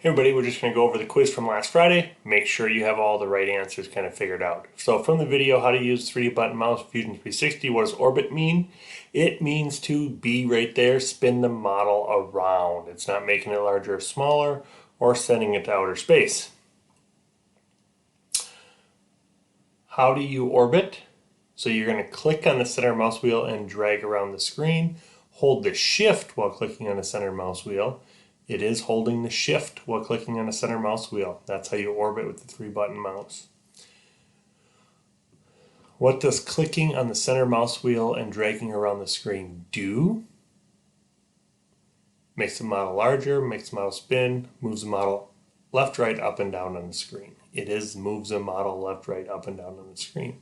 Hey everybody, we're just going to go over the quiz from last Friday. Make sure you have all the right answers kind of figured out. So from the video, how to use 3D button mouse Fusion 360, what does orbit mean? It means to be right there, spin the model around. It's not making it larger or smaller or sending it to outer space. How do you orbit? So you're going to click on the center mouse wheel and drag around the screen. Hold the shift while clicking on the center mouse wheel. It is holding the shift while clicking on the center mouse wheel. That's how you orbit with the 3-button mouse. What does clicking on the center mouse wheel and dragging around the screen do? Makes the model larger, makes the model spin, moves the model left, right, up, and down on the screen. It is moves the model left, right, up, and down on the screen.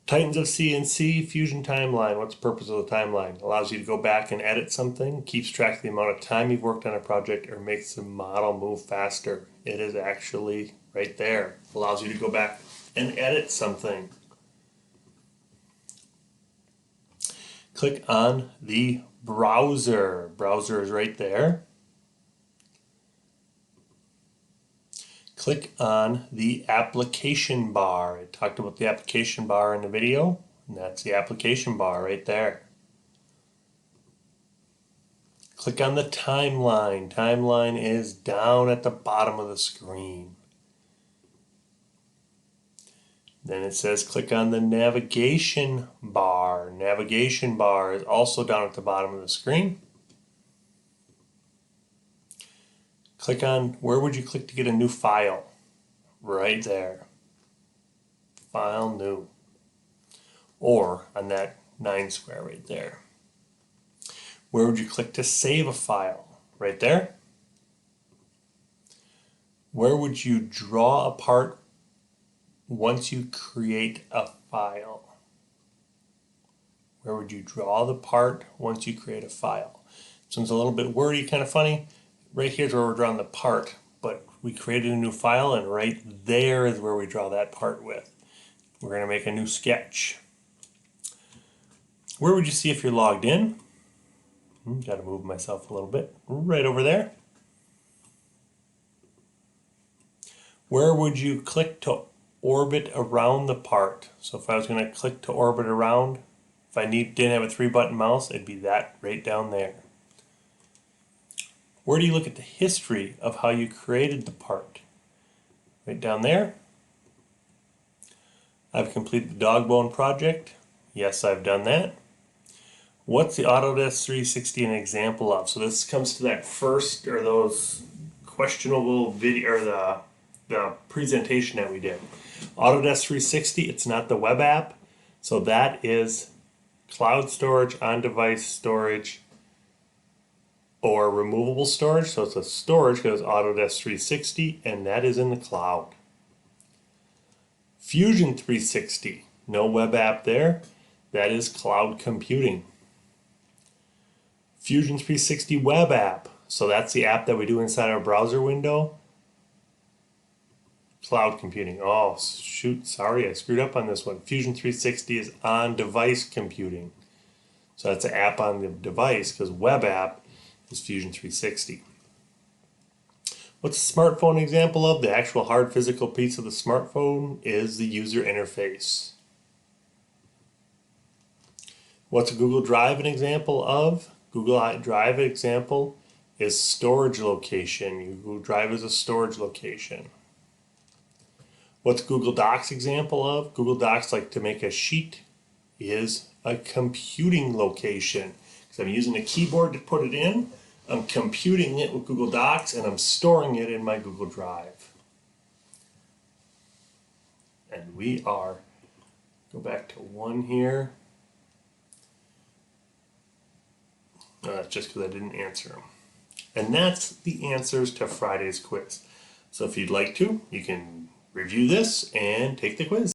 Titans of CNC Fusion Timeline. What's the purpose of the timeline? Allows you to go back and edit something, keeps track of the amount of time you've worked on a project, or makes the model move faster. It is actually right there. Allows you to go back and edit something. Click on the browser. Browser is right there. Click on the application bar. I talked about the application bar in the video, and that's the application bar right there. Click on the timeline. Timeline is down at the bottom of the screen. Then it says click on the navigation bar. Navigation bar is also down at the bottom of the screen. Click on, where would you click to get a new file? Right there. File new. Or on that 9 square right there. Where would you click to save a file? Right there. Where would you draw a part once you create a file? Where would you draw the part once you create a file? This one's a little bit wordy, kind of funny. Right here's where we're drawing the part, but we created a new file, and right there is where we draw that part with. We're going to make a new sketch. Where would you see if you're logged in? Got to move myself a little bit. Right over there. Where would you click to orbit around the part? So if I was going to click to orbit around, if I didn't have a 3-button mouse, it'd be that right down there. Where do you look at the history of how you created the part? Right down there. I've completed the dog bone project. Yes, I've done that. What's the Autodesk 360 an example of? So this comes to that first, or those questionable video, or the presentation that we did. Autodesk 360, it's not the web app. So that is cloud storage, on-device storage, or removable storage. So it's a storage because Autodesk 360, and that is in the cloud. Fusion 360, no web app there. That is cloud computing. Fusion 360 web app, so that's the app that we do inside our browser window. Cloud computing. Oh shoot, sorry, I screwed up on this one. Fusion 360 is on-device computing. So that's an app on the device, because web app is Fusion 360. What's a smartphone example of? The actual hard physical piece of the smartphone is the user interface. What's a Google Drive an example of? Google Drive example is storage location. Google Drive is a storage location. What's Google Docs example of? Google Docs, like to make a sheet, is a computing location. So I'm using a keyboard to put it in. I'm computing it with Google Docs, and I'm storing it in my Google Drive. And we are, go back to 1 here. That's just because I didn't answer them. And that's the answers to Friday's quiz. So if you'd like to, you can review this and take the quiz.